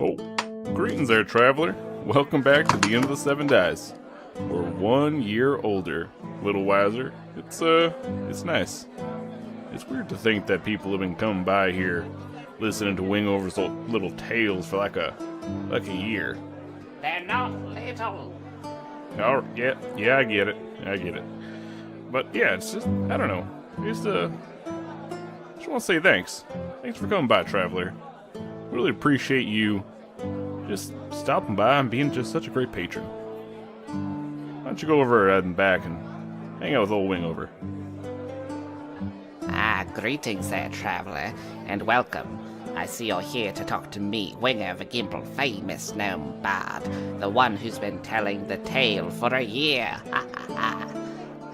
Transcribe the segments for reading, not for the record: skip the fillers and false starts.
Oh, greetings there, traveler. Welcome back to the end of the Seven Dice. We're 1 year older, a little wiser. It's nice. It's weird to think that people have been coming by here, listening to Wingover's little tales for like a year. They're not little. Oh, yeah, I get it. But yeah, it's just, I don't know. Just want to say thanks. Thanks for coming by, traveler. Really appreciate you just stopping by and being just such a great patron. Why don't you go over and back and hang out with old Wingover? Greetings there, traveler, and welcome. I see you're here to talk to me, Wingover Gimble, famous gnome bard, the one who's been telling the tale for a year.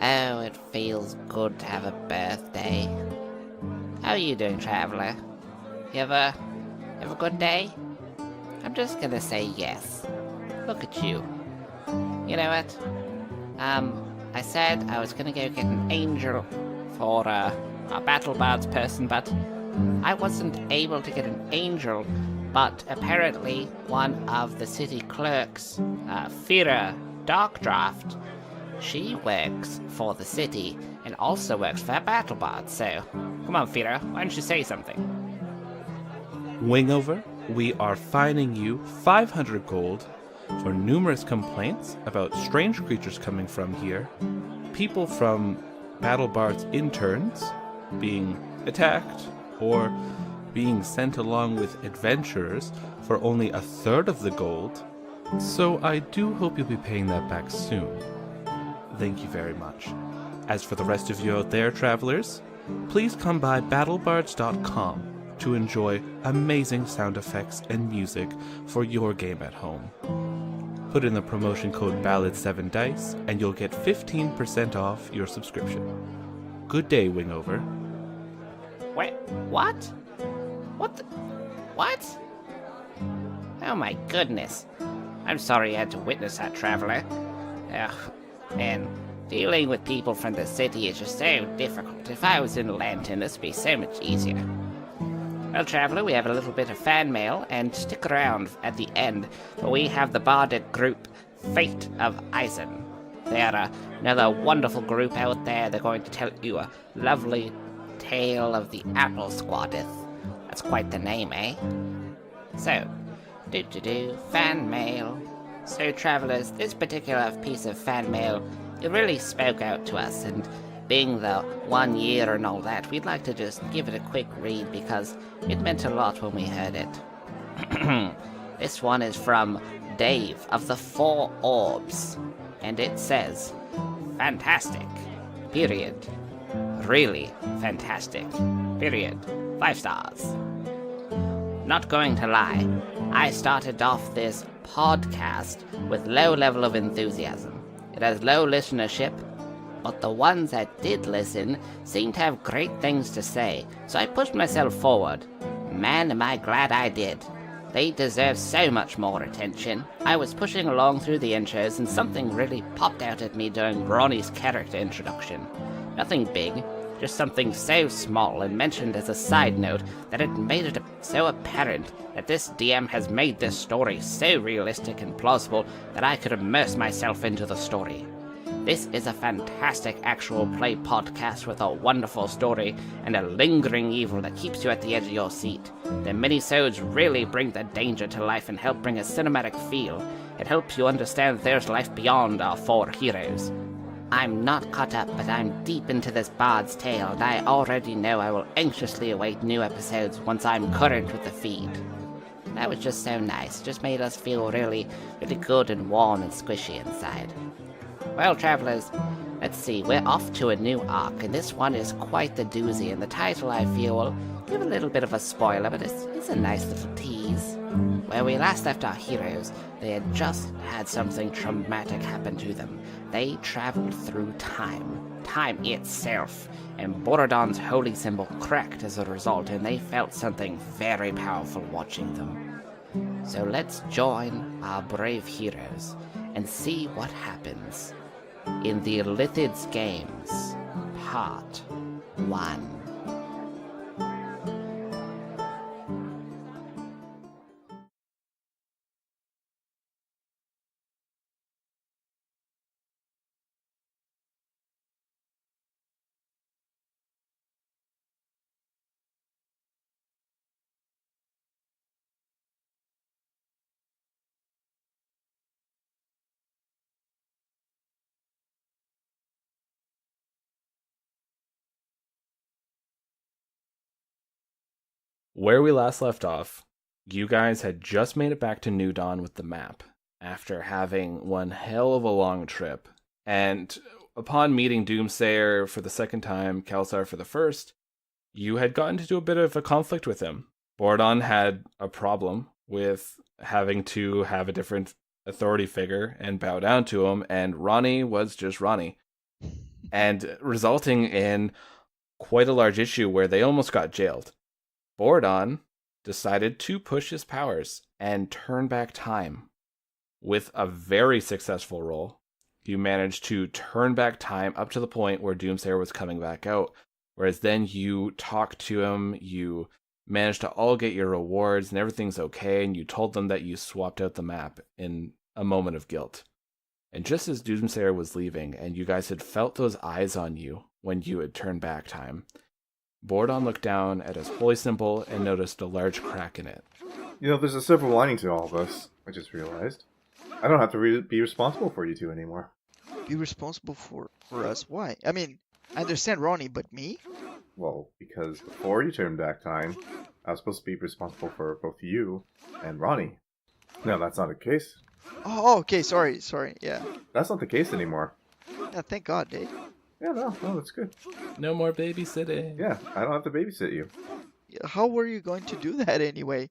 Oh, it feels good to have a birthday. How are you doing, traveler? You have a good day? I'm just gonna say yes. Look at you. You know what? I said I was gonna go get an angel for a battle bards person, but I wasn't able to get an angel. But apparently, one of the city clerks, Fira Darkdraft, she works for the city and also works for battle bards. So, come on, Fira, why don't you say something? Wingover, we are fining you 500 gold for numerous complaints about strange creatures coming from here, people from Battle Bard's interns being attacked, or being sent along with adventurers for only a third of the gold. So I do hope you'll be paying that back soon. Thank you very much. As for the rest of you out there, travelers, please come by battlebards.com to enjoy amazing sound effects and music for your game at home. Put in the promotion code Ballad 7 Dice and you'll get 15% off your subscription. Good day, Wingover. Wait, what? What? Oh my goodness. I'm sorry you had to witness that, traveler. Ugh, man, dealing with people from the city is just so difficult. If I was in Lantern, this would be so much easier. Well, traveler, we have a little bit of fan mail, and stick around at the end, for we have the bardic group Fate of Isen. They are another wonderful group out there. They're going to tell you a lovely tale of the Apple Squadeth. That's quite the name, eh? So, fan mail. So, travelers, this particular piece of fan mail, it really spoke out to us, and being the 1 year and all that, we'd like to just give it a quick read because it meant a lot when we heard it. This one is from Dave of the Four Orbs, and it says, fantastic, period. Really fantastic, period. 5 stars. Not going to lie, I started off this podcast with low level of enthusiasm. It has low listenership, but the ones that did listen seemed to have great things to say, so I pushed myself forward. Man, am I glad I did. They deserve so much more attention. I was pushing along through the intros and something really popped out at me during Ronnie's character introduction. Nothing big, just something so small and mentioned as a side note that it made it so apparent that this DM has made this story so realistic and plausible that I could immerse myself into the story. This is a fantastic actual play podcast with a wonderful story and a lingering evil that keeps you at the edge of your seat. The minisodes really bring the danger to life and help bring a cinematic feel. It helps you understand there's life beyond our 4 heroes. I'm not caught up, but I'm deep into this bard's tale, and I already know I will anxiously await new episodes once I'm current with the feed. That was just so nice. It just made us feel really good and warm and squishy inside. Well, travelers, let's see, we're off to a new arc, and this one is quite the doozy, and the title, I feel, will give a little bit of a spoiler, but it's a nice little tease. Where we last left our heroes, they had just had something traumatic happen to them. They traveled through time itself, and Borodon's holy symbol cracked as a result, and they felt something very powerful watching them. So let's join our brave heroes and see what happens in the Illithid's Games, Part 1. Where we last left off, you guys had just made it back to New Dawn with the map after having one hell of a long trip. And upon meeting Doomsayer for the second time, Kelsar for the first, you had gotten into a bit of a conflict with him. Bordon had a problem with having to have a different authority figure and bow down to him, and Ronnie was just Ronnie. And resulting in quite a large issue where they almost got jailed. Bordon decided to push his powers and turn back time. With a very successful roll, you managed to turn back time up to the point where Doomsayer was coming back out. Whereas then you talked to him, you managed to all get your rewards, and everything's okay, and you told them that you swapped out the map in a moment of guilt. And just as Doomsayer was leaving, and you guys had felt those eyes on you when you had turned back time, Bordon looked down at his holy symbol and noticed a large crack in it. You know, there's a silver lining to all this, I just realized. I don't have to be responsible for you two anymore. Be responsible for us? Why? I mean, I understand Ronnie, but me? Well, because before you turned back time, I was supposed to be responsible for both you and Ronnie. No, that's not the case. Oh, okay, sorry, yeah. That's not the case anymore. Yeah, thank God, Dave. Yeah, no, that's good. No more babysitting. Yeah, I don't have to babysit you. How were you going to do that anyway?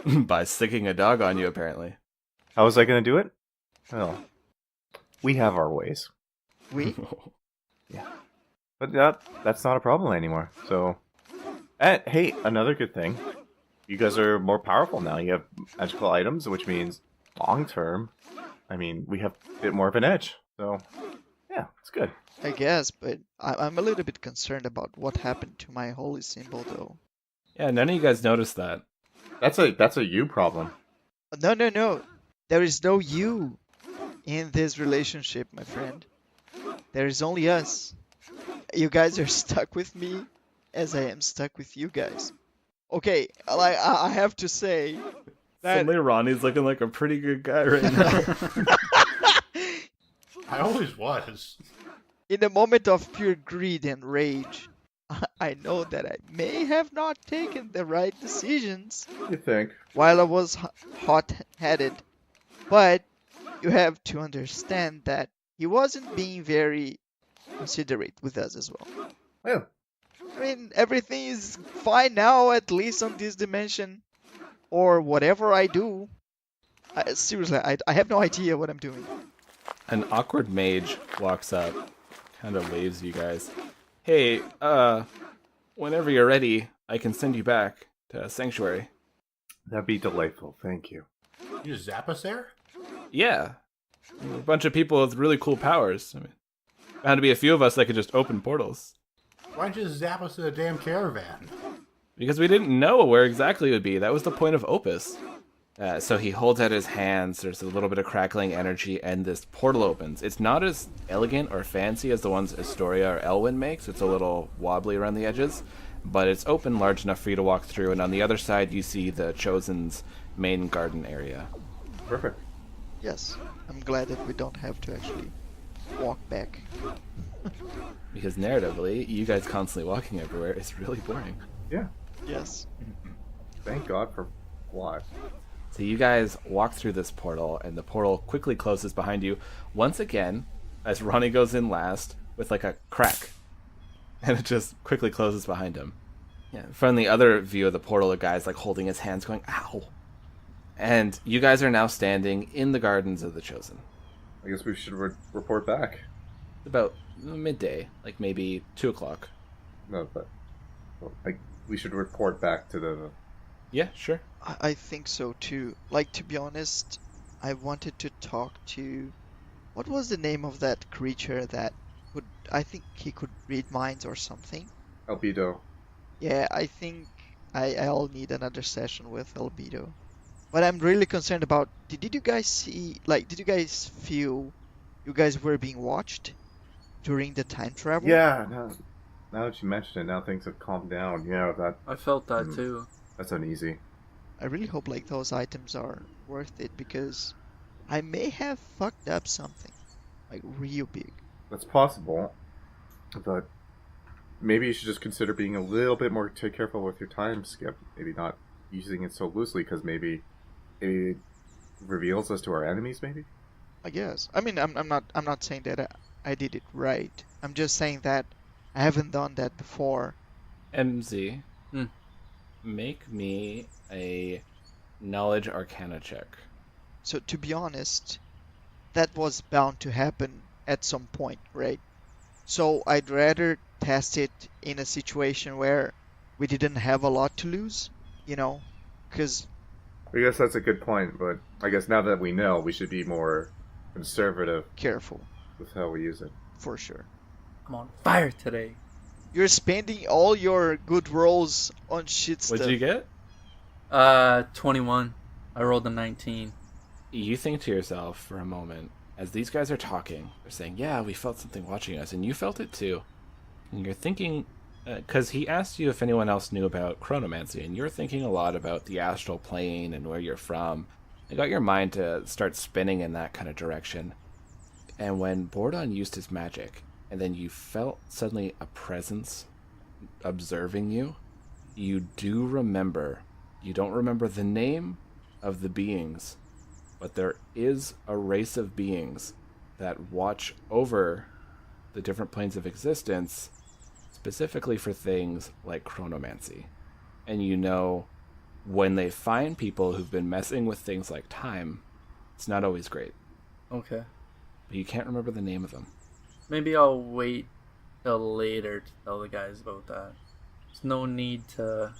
By sticking a dog on you, apparently. How was I going to do it? Well, we have our ways. We? Yeah. But that's not a problem anymore, so... And, hey, another good thing. You guys are more powerful now. You have magical items, which means long term, I mean, we have a bit more of an edge. So, yeah, it's good. I guess, but I'm a little bit concerned about what happened to my holy symbol, though. Yeah, none of you guys noticed that. That's a you problem. No. There is no you in this relationship, my friend. There is only us. You guys are stuck with me as I am stuck with you guys. Okay, I have to say that... Suddenly Ronnie's looking like a pretty good guy right now. I always was. In a moment of pure greed and rage, I know that I may have not taken the right decisions You think? while I was hot-headed, but you have to understand that he wasn't being very considerate with us as well. Yeah. I mean, everything is fine now, at least on this dimension, or whatever I do. Seriously, I have no idea what I'm doing. An awkward mage walks up, kind of waves you guys. Hey, whenever you're ready, I can send you back to Sanctuary. That'd be delightful, thank you. You just zap us there? Yeah. A bunch of people with really cool powers. I mean, there had to be a few of us that could just open portals. Why'd you just zap us to the damn caravan? Because we didn't know where exactly it would be. That was the point of Opus. So he holds out his hands, there's a little bit of crackling energy, and this portal opens. It's not as elegant or fancy as the ones Astoria or Elwyn makes. It's a little wobbly around the edges, but it's open large enough for you to walk through, and on the other side you see the Chosen's main garden area. Perfect. Yes, I'm glad that we don't have to actually walk back. Because narratively, you guys constantly walking everywhere is really boring. Yeah. Yes. Thank God for what? So you guys walk through this portal, and the portal quickly closes behind you once again, as Ronnie goes in last with like a crack, and it just quickly closes behind him. Yeah. From the other view of the portal, a guy's like holding his hands, going "ow," and you guys are now standing in the gardens of the Chosen. I guess we should report back. About midday, like maybe 2:00. No, but we should report back to the... Yeah, sure. I think so too. Like, to be honest, I wanted to talk to... What was the name of that creature that could... I think he could read minds or something? Albedo. Yeah, I think I'll need another session with Albedo. But I'm really concerned about... Did you guys see... Like, did you guys feel you guys were being watched during the time travel? Yeah, now that you mention it, now things have calmed down. Yeah, that... I felt that too. That's uneasy. I really hope like those items are worth it, because I may have fucked up something like real big. That's possible, but maybe you should just consider being a little bit more careful with your time, Skip. Maybe not using it so loosely, because maybe it reveals us to our enemies. Maybe. I guess. I mean, I'm not saying that I did it right. I'm just saying that I haven't done that before. MZ, Hmm. make me a knowledge arcana check. So to be honest, that was bound to happen at some point, right? So I'd rather test it in a situation where we didn't have a lot to lose, you know, because I guess that's a good point, but I guess now that we know, we should be more conservative careful, with how we use it. for sure. I'm on fire today. You're spending all your good rolls on shit stuff. What'd you get? 21. I rolled a 19. You think to yourself for a moment, as these guys are talking, they're saying, yeah, we felt something watching us, and you felt it too. And you're thinking, because he asked you if anyone else knew about chronomancy, and you're thinking a lot about the astral plane and where you're from. It got your mind to start spinning in that kind of direction. And when Bordon used his magic, and then you felt suddenly a presence observing you, you do remember. You don't remember the name of the beings, but there is a race of beings that watch over the different planes of existence, specifically for things like chronomancy. And you know, when they find people who've been messing with things like time, it's not always great. Okay. But you can't remember the name of them. Maybe I'll wait till later to tell the guys about that. There's no need to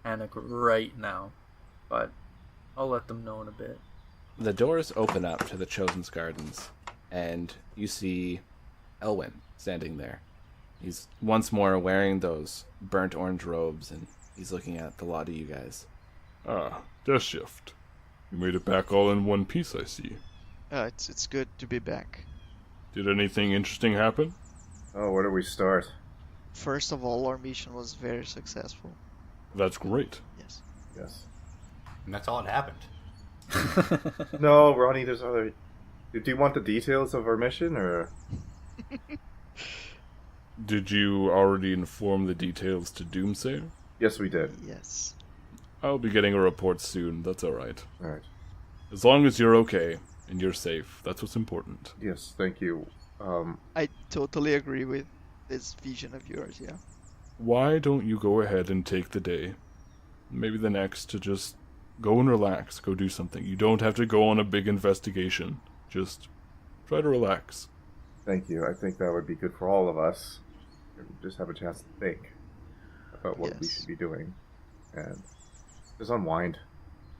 panic right now, but I'll let them know in a bit. The doors open up to the Chosen's Gardens, and you see Elwyn standing there. He's once more wearing those burnt orange robes, and he's looking at the lot of you guys. Ah, Death Shift. You made it back all in one piece, I see. It's good to be back. Did anything interesting happen? Oh, where do we start? First of all, our mission was very successful. That's great. Yes. Yes. And that's all that happened. No, Ronnie, there's other... Do you want the details of our mission, or... Did you already inform the details to Doomsayer? Yes, we did. Yes. I'll be getting a report soon, that's alright. Alright. As long as you're okay, and you're safe, that's what's important. Yes, thank you. I totally agree with this vision of yours, yeah. Why don't you go ahead and take the day, maybe the next, to just go and relax, go do something. You don't have to go on a big investigation. Just try to relax. Thank you. I think that would be good for all of us. Just have a chance to think about what we Yes. should be doing. And just unwind.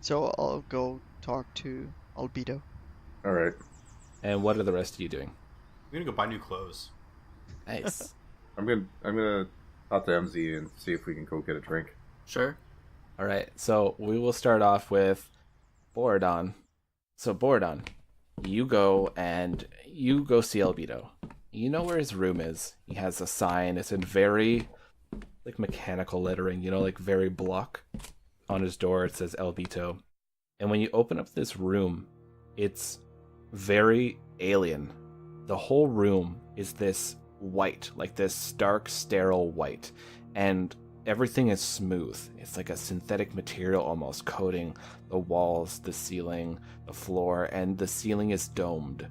So I'll go talk to Albedo. Alright. And what are the rest of you doing? I'm gonna go buy new clothes. Nice. I'm gonna talk to MZ and see if we can go get a drink. Sure. All right, so we will start off with Bordon. So Bordon, you go see Albedo. You know where his room is. He has a sign. It's in very, like, mechanical lettering, like very block. On his door, it says Albedo. And when you open up this room, it's very alien. The whole room is this white, like this stark, sterile white. And everything is smooth. It's like a synthetic material almost coating the walls, the ceiling, the floor, and the ceiling is domed.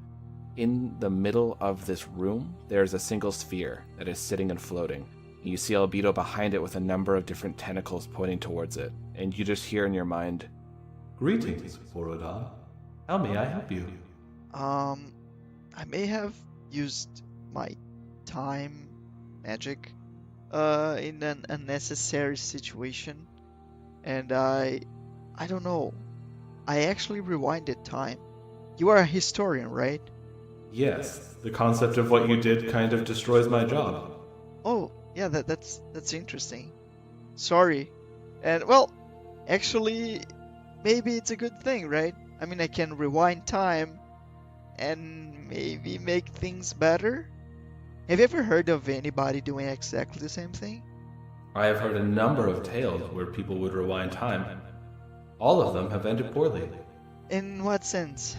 In the middle of this room, there's a single sphere that is sitting and floating. You see Albedo behind it with a number of different tentacles pointing towards it, and you just hear in your mind, Greetings, Borodon. How may I help you? I may have used my time magic in an unnecessary situation, and I don't know. I actually rewinded time. You are a historian, right? Yes, the concept of what you did kind of destroys my job. Oh, yeah, that's interesting. Sorry. And well, actually, maybe it's a good thing, right? I mean, I can rewind time and maybe make things better. Have you ever heard of anybody doing exactly the same thing? I have heard a number of tales where people would rewind time. All of them have ended poorly. In what sense?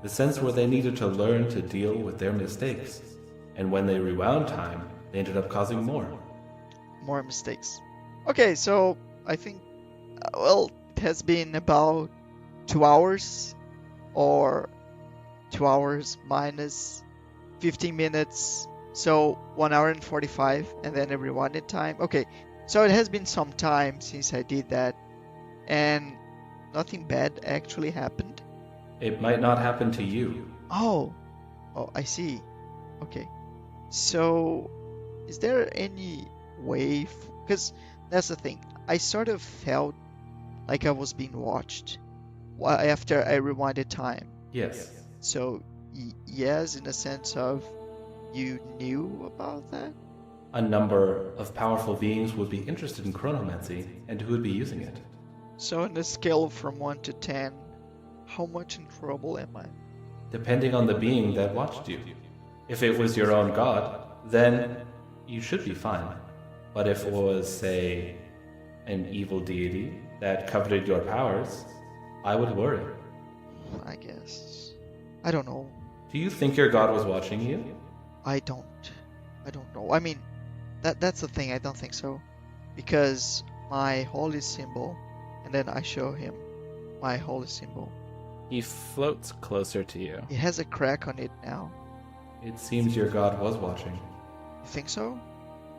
The sense where they needed to learn to deal with their mistakes. And when they rewound time, They ended up causing more. More mistakes. Okay, so I think, well, it has been about 2 hours, or 2 hours minus 15 minutes, so 1 hour and 45, and then a rewinded time. Okay, so it has been some time since I did that, and nothing bad actually happened. It might not happen to you. Oh, I see. Okay, so is there any way? Because that's the thing. I sort of felt like I was being watched after I rewinded time. Yes. So, yes, in a sense of you knew about that? A number of powerful beings would be interested in chronomancy and who would be using it. So, on a scale from 1 to 10, how much in trouble am I? Depending on the being that watched you. If it was your own god, then you should be fine. But if it was, say, an evil deity that coveted your powers, I would worry. I guess. I don't know. Do you think your god was watching you? I don't know. I mean, that's the thing. I don't think so. Because my holy symbol, and then I show him my holy symbol. He floats closer to you. It has a crack on it now. It seems your god was watching. You think so?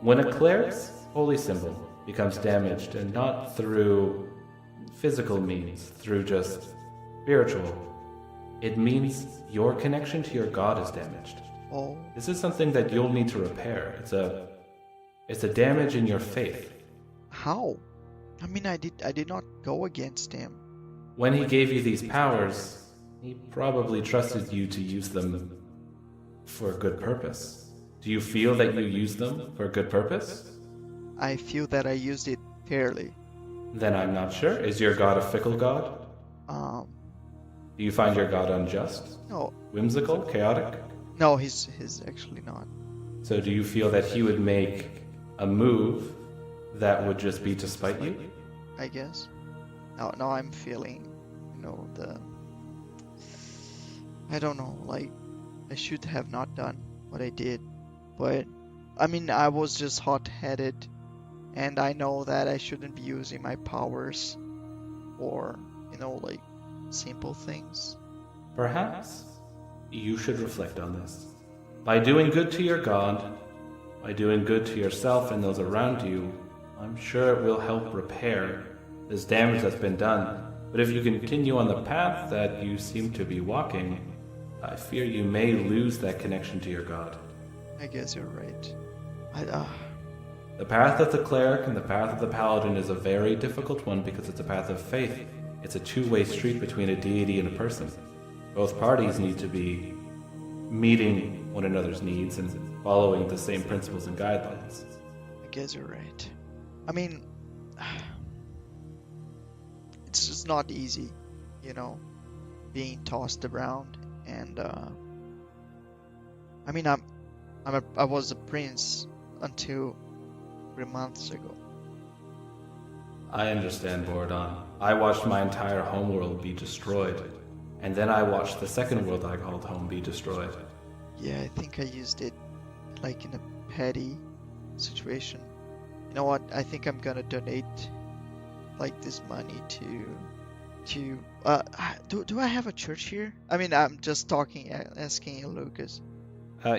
When a cleric's holy symbol becomes damaged, and not through physical means, through just spiritual, it means your connection to your god is damaged. Oh. This is something that you'll need to repair. It's a damage in your faith. How? I mean, I did not go against him. When he gave you these powers, he probably trusted you to use them for a good purpose. Do you feel that you used them for a good purpose? I feel that I used it fairly. Then I'm not sure. Is your god a fickle god? Do you find your god unjust? No. Whimsical? Chaotic? No, he's actually not. So do you feel that he would make a move that would just be to spite you? I guess. Now I'm feeling, I don't know, like, I should have not done what I did. But, I mean, I was just hot-headed, and I know that I shouldn't be using my powers for, like, simple things. Perhaps you should reflect on this. By doing good to your god, by doing good to yourself and those around you, I'm sure it will help repair this damage that's been done. But if you continue on the path that you seem to be walking, I fear you may lose that connection to your god. I guess you're right. The path of the cleric and the path of the paladin is a very difficult one because it's a path of faith. It's a two-way street between a deity and a person. Both parties need to be meeting one another's needs and following the same principles and guidelines. I guess you're right. I mean, it's just not easy, being tossed around. And I mean, I was a prince until 3 months ago. I understand, Bordon. I watched my entire homeworld be destroyed, and then I watched the second world I called home be destroyed. Yeah, I think I used it like in a petty situation. You know what? I think I'm gonna donate like this money to do I have a church here? I mean, I'm just asking you, Lucas.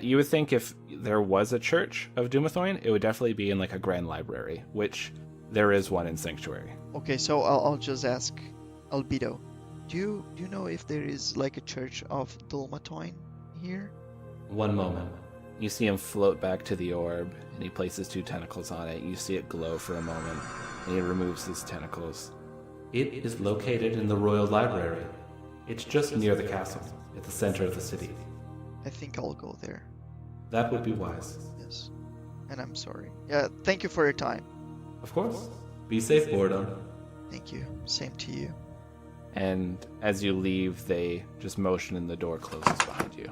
You would think if there was a church of Dumathoin, it would definitely be in like a grand library, which there is one in Sanctuary. Okay, so I'll just ask Albedo. Do you know if there is like a church of Dumathoin here? One moment. You see him float back to the orb, and he places 2 tentacles on it. You see it glow for a moment, and he removes his tentacles. It is located in the Royal Library. It's just near the castle, at the center of the city. I think I'll go there. That would be wise. Yes. And I'm sorry. Yeah, thank you for your time. Of course. Be safe, Bordon. Thank you. Same to you. And as you leave, they just motion and the door closes behind you.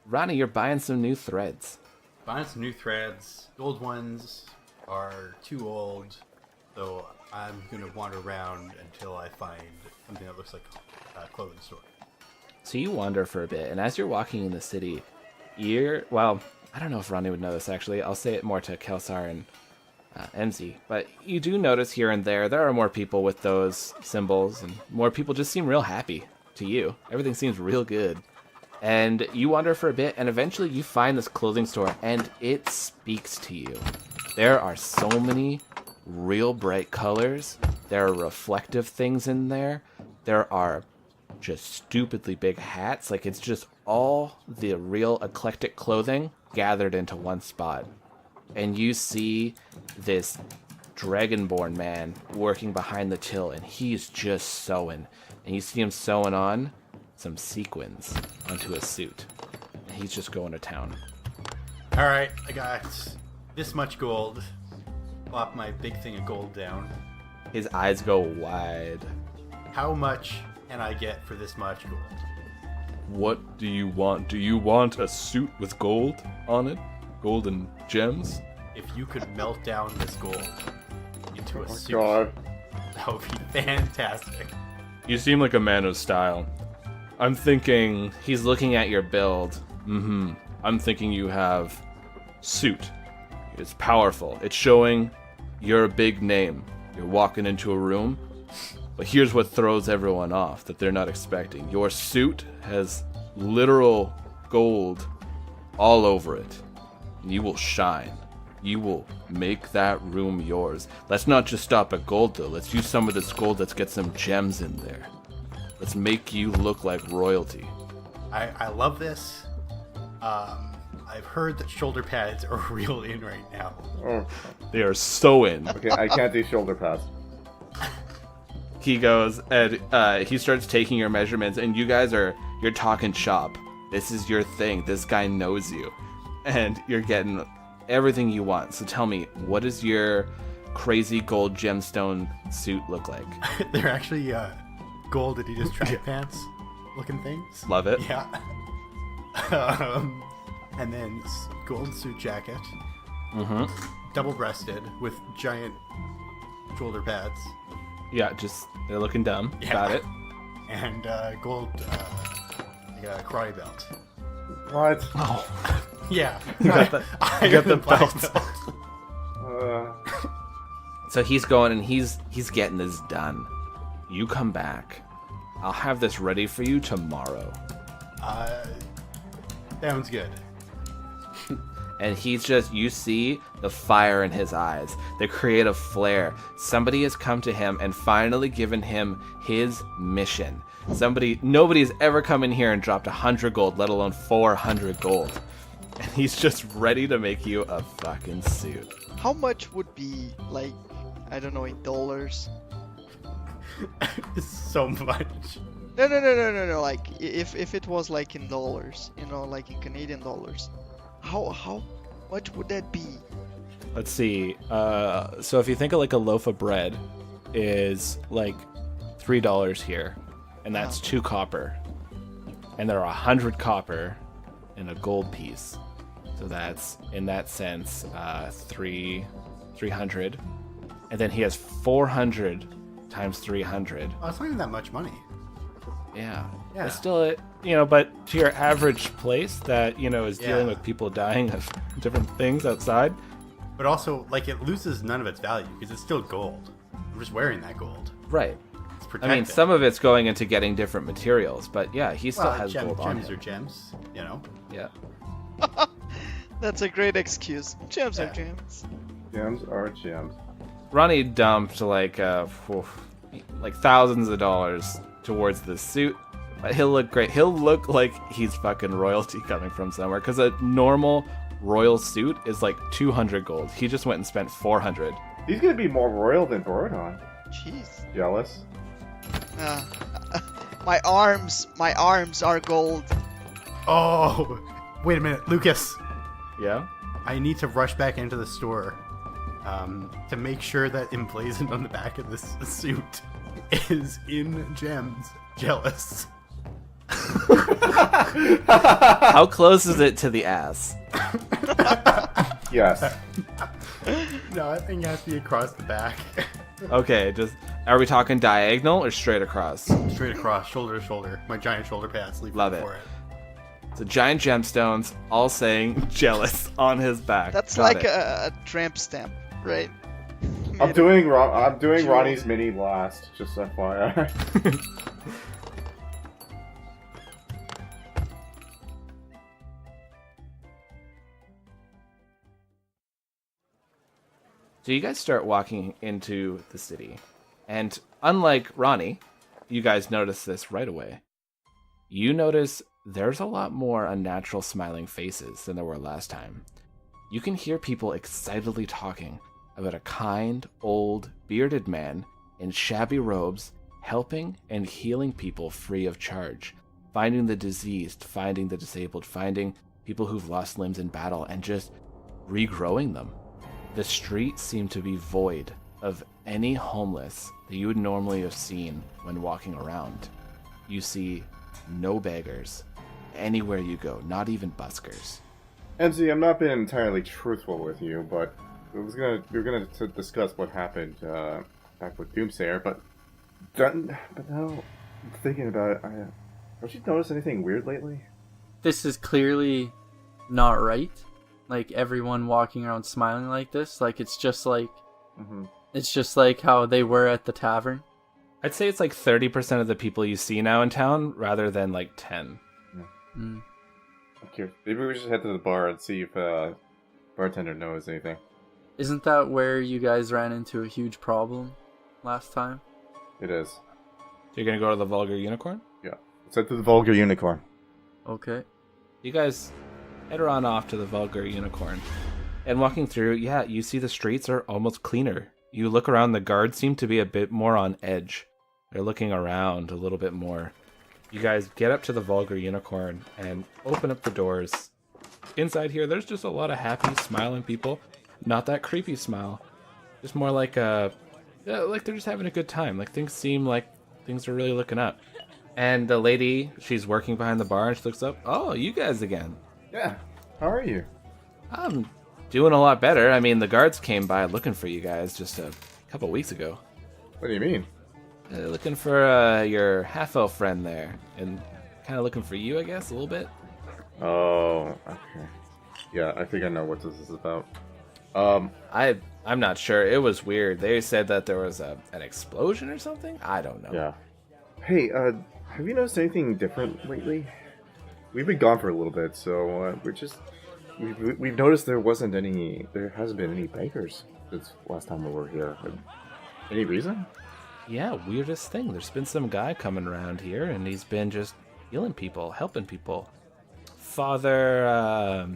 Ronnie, you're buying some new threads. Buying some new threads. The old ones are too old, so I'm gonna wander around until I find something that looks like a clothing store. So So you wander for a bit, and as you're walking in the city, well, I don't know if Ronnie would know this actually. I'll say it more to Kelsar and MZ. But you do notice here and there are more people with those symbols, and more people just seem real happy to you. Everything seems real good. And you wander for a bit, and eventually you find this clothing store, and it speaks to you. There are so many real bright colors. There are reflective things in there. There are just stupidly big hats. Like, it's just all the real eclectic clothing gathered into one spot. And you see this dragonborn man working behind the till, and he's just sewing. And you see him sewing on some sequins onto his suit. And he's just going to town. All right, I got this much gold. Plop my big thing of gold down. His eyes go wide. How much can I get for this much gold? What do you want? Do you want a suit with gold on it? Gold and gems? If you could melt down this gold into a suit, God. that would be fantastic. You seem like a man of style. I'm thinking He's looking at your build. I'm thinking you have suit. It's powerful. It's showing you're a big name. You're walking into a room. But here's what throws everyone off that they're not expecting. Your suit has literal gold all over it. And you will shine. You will make that room yours. Let's not just stop at gold, though. Let's use some of this gold. Let's get some gems in there. Let's make you look like royalty. I love this. I've heard that shoulder pads are real in right now. Oh, They are so in. okay, I can't do shoulder pads. He goes and he starts taking your measurements, and you're talking shop. This is your thing. This guy knows you, and you're getting everything you want. So tell me, what does your crazy gold gemstone suit look like? They're actually gold Adidas track pants looking things. Love it. Yeah. And then gold suit jacket. Double-breasted with giant shoulder pads. Yeah, just they're looking dumb. Yeah. Got it. And gold karate belt. What? Yeah. You got the Iron black belt. Uh, So he's going and he's getting this done. You come back. I'll have this ready for you tomorrow. Sounds good. And you see the fire in his eyes, the creative flair. Somebody has come to him and finally given him his mission. Nobody's ever come in here and dropped 100 gold, let alone 400 gold. And he's just ready to make you a fucking suit. How much would be, like, I don't know, in dollars? So much. No. Like, if it was like in dollars, like in Canadian dollars, how much would that be? Let's see. So if you think of like a loaf of bread is like $3 here, and that's 2 copper, and there are 100 copper in a gold piece. So that's, in that sense, 300. And then he has 400 times 300. Oh, it's not even that much money. Yeah. Yeah. It's still, but to your average place that, is dealing with people dying of different things outside. But also, like, it loses none of its value because it's still gold. I'm just wearing that gold. Right. It's I protected. mean, some of it's going into getting different materials, but yeah, he still has gold on gems him. are gems, Yeah. That's a great excuse. Gems are Yeah. gems. gems are gems. Ronnie dumped like thousands of dollars towards this suit, but he'll look great. He'll look like he's fucking royalty coming from somewhere, because a normal royal suit is like 200 gold. He just went and spent 400. He's gonna be more royal than Borodon. Jeez. Jealous? My arms are gold. Oh, wait a minute, Lucas. Yeah? I need to rush back into the store to make sure that emblazoned on the back of this suit is in gems. Jealous. How close is it to the ass? Yes. No, I think it has to be across the back. Okay, Are we talking diagonal or straight across? Straight across, shoulder to shoulder. My giant shoulder pads leave Love it. for it. So giant gemstones, all saying jealous on his back. That's Got like it. a tramp stamp, right? I'm Made doing Jewel. Ronnie's mini blast, just FYI. So you guys start walking into the city. And unlike Ronnie, you guys notice this right away. You notice there's a lot more unnatural smiling faces than there were last time. You can hear people excitedly talking about a kind, old, bearded man in shabby robes helping and healing people free of charge, finding the diseased, finding the disabled, finding people who've lost limbs in battle, and just regrowing them. The streets seem to be void of any homeless that you would normally have seen when walking around. You see no beggars anywhere you go, not even buskers. MZ, I'm not being entirely truthful with you, but we were gonna discuss what happened back with Doomsayer, but now I'm thinking about it. Don't you notice anything weird lately? This is clearly not right. Like, everyone walking around smiling like this, like, it's just like how they were at the tavern. I'd say it's like 30% of the people you see now in town rather than like 10. Mm. I'm curious. Maybe we should head to the bar and see if bartender knows anything. Isn't that where you guys ran into a huge problem last time? It is. You're gonna go to the Vulgar Unicorn? Yeah. Let's head to the Vulgar Unicorn. Okay. You guys head on off to the Vulgar Unicorn. And walking through, yeah, you see the streets are almost cleaner. You look around, the guards seem to be a bit more on edge. They're looking around a little bit more. You guys get up to the Vulgar Unicorn and open up the doors. Inside here, there's just a lot of happy, smiling people. Not that creepy smile. Just more like like they're just having a good time. Like things seem like things are really looking up. And the lady, she's working behind the bar and she looks up. Oh, you guys again. Yeah. How are you? I'm doing a lot better. I mean, the guards came by looking for you guys just a couple weeks ago. What do you mean? Looking for your half-elf friend there. And kind of looking for you, I guess, a little bit. Oh, okay. Yeah, I think I know what this is about. I'm not sure. It was weird. They said that there was an explosion or something. I don't know. Yeah. Hey, have you noticed anything different lately? We've been gone for a little bit, so we've noticed there hasn't been any beggars since last time we were here. Any reason? Yeah, weirdest thing. There's been some guy coming around here, and he's been just healing people, helping people. Father,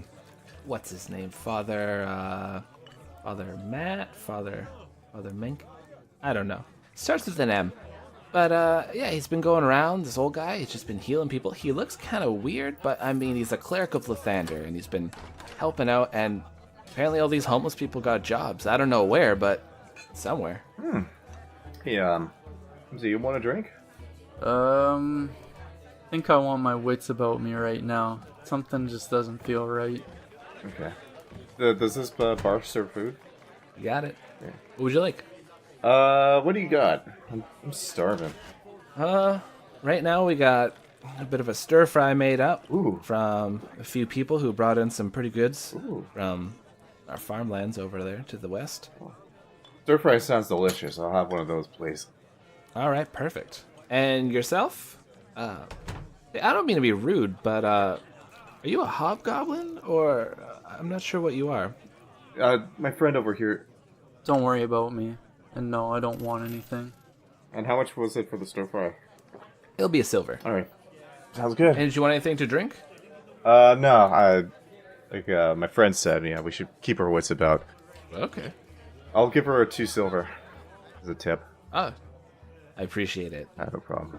what's his name? Father Matt? Father Mink? I don't know. Starts with an M. But, yeah, he's been going around, this old guy. He's just been healing people. He looks kind of weird, but, I mean, he's a cleric of Lathander, and he's been helping out, and apparently all these homeless people got jobs. I don't know where, but somewhere. Hey, so you want a drink? I think I want my wits about me right now. Something just doesn't feel right. Okay. Does this bar serve food? You got it. Yeah. What would you like? What do you got? I'm starving. Right now we got a bit of a stir fry made up Ooh. from a few people who brought in some pretty goods Ooh. from our farmlands over there to the west. Stir fry sounds delicious. I'll have one of those, please. All right, perfect. And yourself? I don't mean to be rude, but are you a hobgoblin or I'm not sure what you are. My friend over here. Don't worry about me. And no, I don't want anything. And how much was it for the stir fry? It'll be a silver. All right. Sounds good. And did you want anything to drink? No. My friend said, yeah, we should keep our wits about. Okay. I'll give her 2 silver as a tip. Oh, I appreciate it. No problem.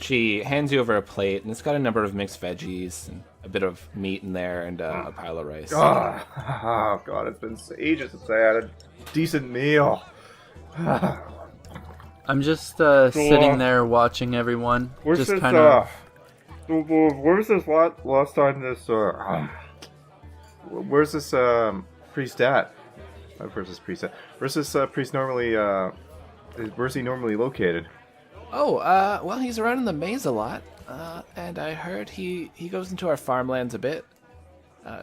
She hands you over a plate, and it's got a number of mixed veggies and a bit of meat in there and a pile of rice. Oh, God, it's been ages since I had a decent meal. I'm just sitting there watching everyone. Where's just this, kind of. where's this last time this, where's this, priest at? Where's this priest at? Where's this priest normally, Where's he normally located? Oh, well, he's around in the maze a lot, and I heard he goes into our farmlands a bit.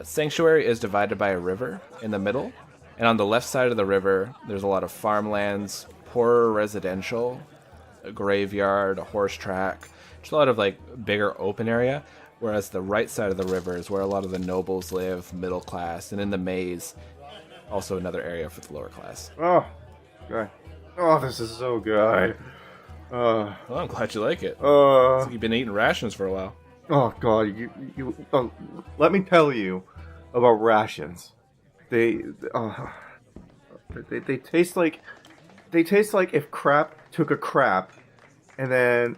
Sanctuary is divided by a river in the middle, and on the left side of the river, there's a lot of farmlands, poorer residential, a graveyard, a horse track, just a lot of like bigger open area. Whereas the right side of the river is where a lot of the nobles live, middle class, and in the maze, also another area for the lower class. Oh, God. Oh, this is so good. Well, I'm glad you like it. Uh, Looks like you've been eating rations for a while. Oh God, let me tell you about rations. They taste like if crap took a crap, and then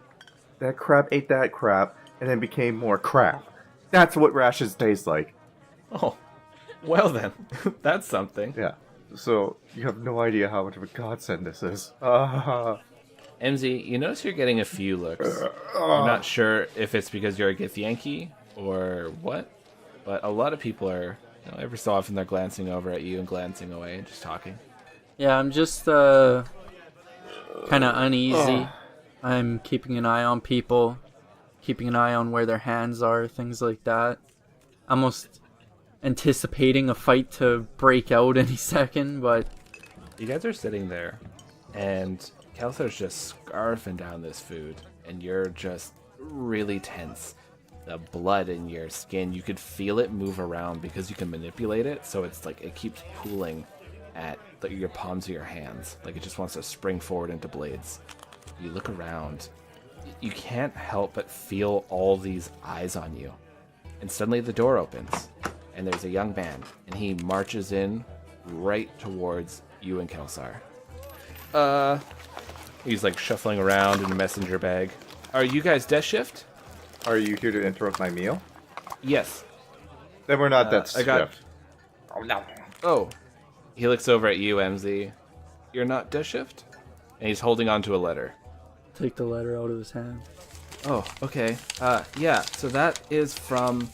that crap ate that crap, and then became more crap. That's what rations taste like. Oh, well then, that's something. Yeah. So you have no idea how much of a godsend this is. MZ, you notice you're getting a few looks. I'm not sure if it's because you're a Githyanki or what, but a lot of people are, every so often they're glancing over at you and glancing away and just talking. Yeah, I'm just kind of uneasy. I'm keeping an eye on people, keeping an eye on where their hands are, things like that. Almost anticipating a fight to break out any second, but... You guys are sitting there, and Kelsar's just scarfing down this food, and you're just really tense. The blood in your skin, you could feel it move around because you can manipulate it, so it's like it keeps pooling at your palms of your hands, like it just wants to spring forward into blades. You look around, you can't help but feel all these eyes on you, and suddenly the door opens, and there's a young man, and he marches in right towards you and Kelsar. He's like shuffling around in a messenger bag. Are you guys death shift? Are you here to interrupt my meal? Yes. Then we're not that I swift. got- Oh. He looks over at you, MZ. You're not death shift? And he's holding onto a letter. Take the letter out of his hand. Oh, okay. Yeah, so that is from...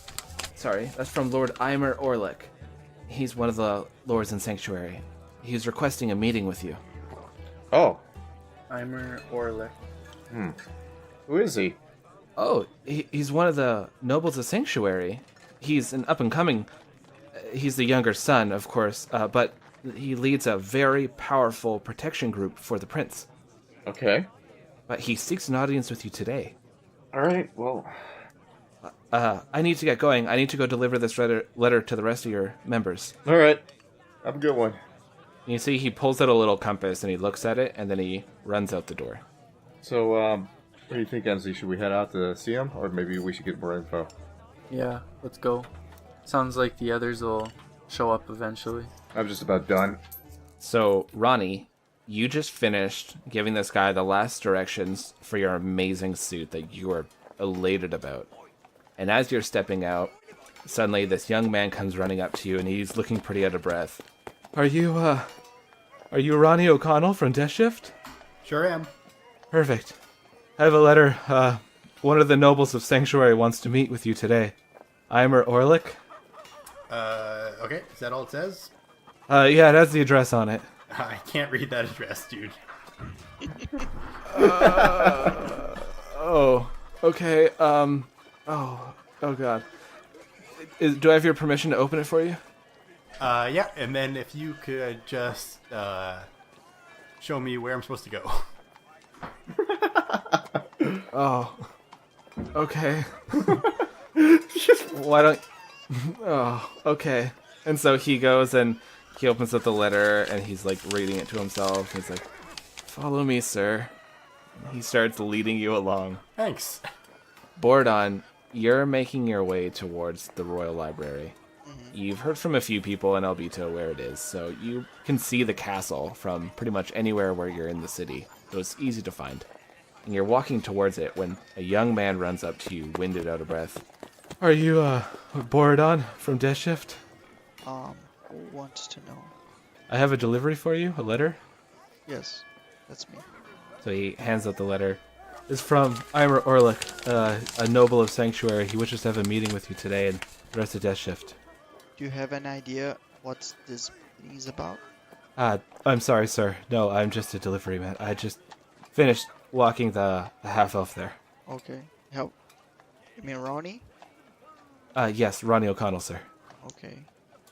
Sorry, that's from Lord Eimer Orlick. He's one of the lords in Sanctuary. He's requesting a meeting with you. Oh. Eimer Orlick. Who is he? Oh, he's one of the nobles of Sanctuary. He's an up-and-coming... He's the younger son, of course, but he leads a very powerful protection group for the prince. Okay. But he seeks an audience with you today. Alright, well... I need to get going. I need to go deliver this letter to the rest of your members. Alright. Have a good one. You see, he pulls out a little compass and he looks at it, and then he runs out the door. So, what do you think, Enzi? Should we head out to see him? Or maybe we should get more info? Yeah, let's go. Sounds like the others will show up eventually. I'm just about done. So, Ronnie, you just finished giving this guy the last directions for your amazing suit that you are elated about. And as you're stepping out, suddenly this young man comes running up to you, and he's looking pretty out of breath. Are you Ronnie O'Connell from Death Shift? Sure am. Perfect. I have a letter. One of the nobles of Sanctuary wants to meet with you today. Eimer Orlick. Okay, is that all it says? Yeah, it has the address on it. I can't read that address, dude. Oh, okay. Oh God. Do I have your permission to open it for you? Yeah, and then if you could just show me where I'm supposed to go. Oh. Okay. Why don't... Oh, okay. And so he goes and he opens up the letter and he's like reading it to himself. He's like, "Follow me, sir." He starts leading you along. Thanks. Bordon, you're making your way towards the Royal Library. You've heard from a few people in Albito where it is, so you can see the castle from pretty much anywhere where you're in the city, so it's easy to find. And you're walking towards it when a young man runs up to you, winded out of breath. Are you, Bordon from Death Shift? Who wants to know? I have a delivery for you, a letter. Yes, that's me. So he hands out the letter. It's from Eimer Orlick, a noble of Sanctuary. He wishes to have a meeting with you today and the rest of Death Shift. Do you have an idea what this meeting is about? I'm sorry, sir. No, I'm just a delivery man. I just finished walking the half-elf there. Okay. Help. You mean Ronnie? Yes, Ronnie O'Connell, sir. Okay.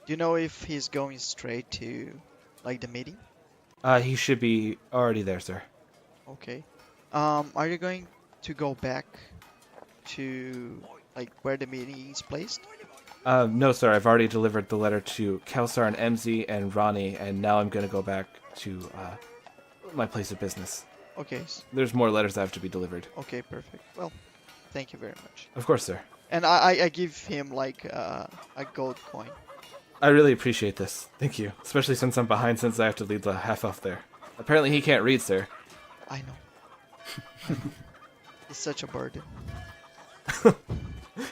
Do you know if he's going straight to, like, the meeting? He should be already there, sir. Okay. Are you going to go back to, like, where the meeting is placed? No, sir. I've already delivered the letter to Kelsar and MZ and Ronnie, and now I'm going to go back to my place of business. Okay. There's more letters that have to be delivered. Okay, perfect. Well, thank you very much. Of course, sir. And I give him, like, a gold coin. I really appreciate this. Thank you. Especially since I'm behind since I have to lead the half-elf there. Apparently he can't read, sir. I know. It's such a burden.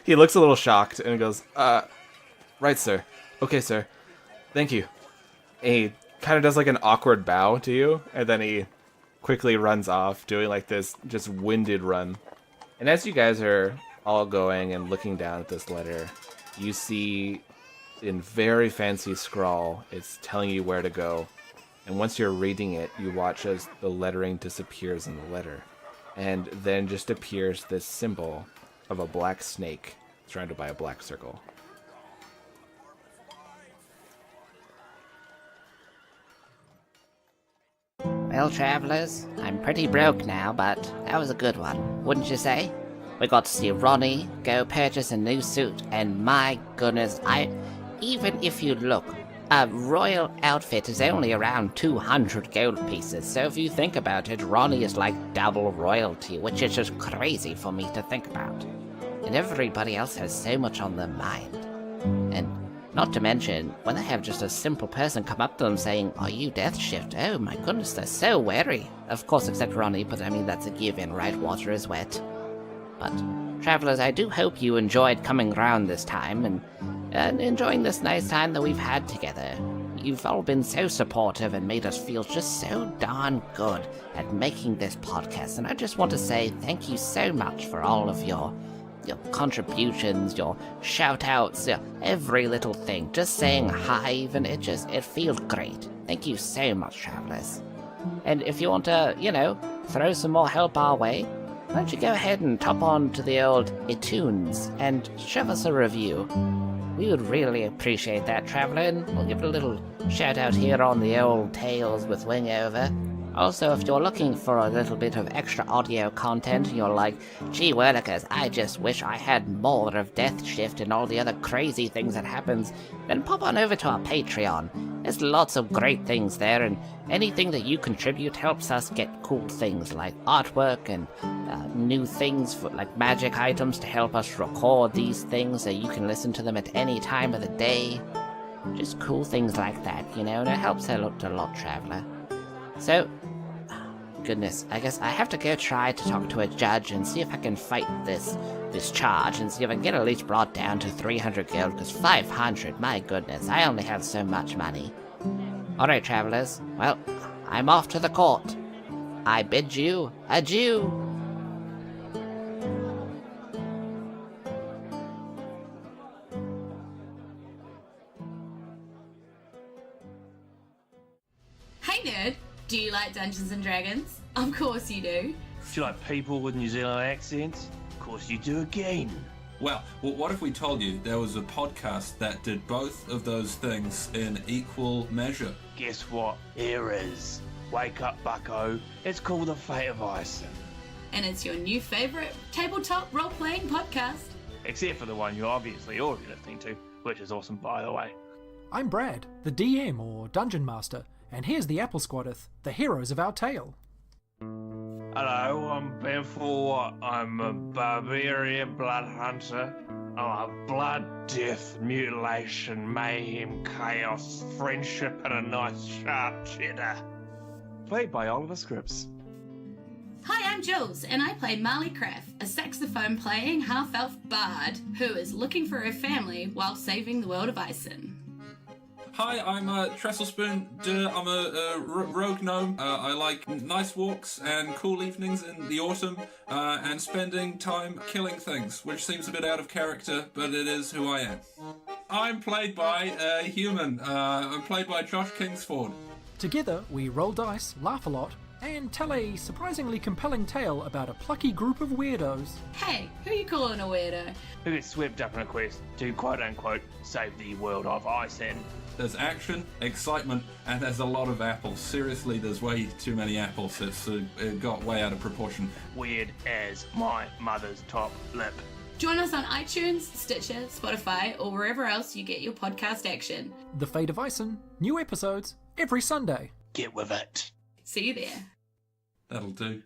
He looks a little shocked and goes, right, sir. Okay, sir. Thank you. And he kind of does like an awkward bow to you, and then he quickly runs off, doing like this just winded run. And as you guys are all going and looking down at this letter, you see in very fancy scrawl, it's telling you where to go. And once you're reading it, you watch as the lettering disappears in the letter. And then just appears this symbol of a black snake surrounded by a black circle. Well, travelers, I'm pretty broke now, but that was a good one, wouldn't you say? We got to see Ronnie go purchase a new suit, and my goodness, even if you look, a royal outfit is only around 200 gold pieces, so if you think about it, Ronnie is like double royalty, which is just crazy for me to think about. And everybody else has so much on their mind. And not to mention, when they have just a simple person come up to them saying, "Are you Death Shift?" Oh my goodness, they're so wary. Of course, except Ronnie, but I mean, that's a given, right? Water is wet. But, travelers, I do hope you enjoyed coming round this time and enjoying this nice time that we've had together. You've all been so supportive and made us feel just so darn good at making this podcast, and I just want to say thank you so much for all of your contributions, your shout-outs, every little thing. Just saying hi, even, it feels great. Thank you so much, travelers. And if you want to, throw some more help our way, why don't you go ahead and top on to the old iTunes and shove us a review. We would really appreciate that, traveler, and we'll give it a little shout-out here on the old Tales with Wingover. Also, if you're looking for a little bit of extra audio content, you're like, "Gee whirlikers, I just wish I had more of Death Shift and all the other crazy things that happens," then pop on over to our Patreon. There's lots of great things there, and anything that you contribute helps us get cool things like artwork and new things for like magic items to help us record these things so you can listen to them at any time of the day. Just cool things like that, and it helps out a lot, traveler. So, goodness, I guess I have to go try to talk to a judge and see if I can fight this charge and see if I can get at least brought down to 300 gold, because 500, my goodness, I only have so much money. Alright, travelers, well, I'm off to the court. I bid you adieu. Hey nerd, do you like Dungeons and Dragons? Of course you do. Do you like people with New Zealand accents? Of course you do again. Well, what if we told you there was a podcast that did both of those things in equal measure? Guess what? Here is. Wake up, bucko. It's called the Fate of Isen. And it's your new favourite tabletop role-playing podcast. Except for the one you're obviously already listening to, which is awesome, by the way. I'm Brad, the DM or Dungeon Master, and here's the Apple Squadeth, the heroes of our tale. Hello, I'm Ben Full. I'm a barbarian blood hunter. I'm a blood, death, mutilation, mayhem, chaos, friendship, and a nice sharp cheddar. Played by Oliver Scripps. Hi, I'm Jules, and I play Marley Craft, a saxophone-playing half-elf bard who is looking for her family while saving the world of Isen. Hi, I'm Trestlespoon. I'm a rogue gnome. I like nice walks and cool evenings in the autumn and spending time killing things, which seems a bit out of character, but it is who I am. I'm played by a human. I'm played by Josh Kingsford. Together, we roll dice, laugh a lot, and tell a surprisingly compelling tale about a plucky group of weirdos. Hey, who you calling a weirdo? Who gets swept up in a quest to quote-unquote save the world of Isen. There's action, excitement, and there's a lot of apples. Seriously, there's way too many apples. It got way out of proportion. Weird as my mother's top lip. Join us on iTunes, Stitcher, Spotify, or wherever else you get your podcast action. The Fate of Isen, new episodes every Sunday. Get with it. See you there. That'll do.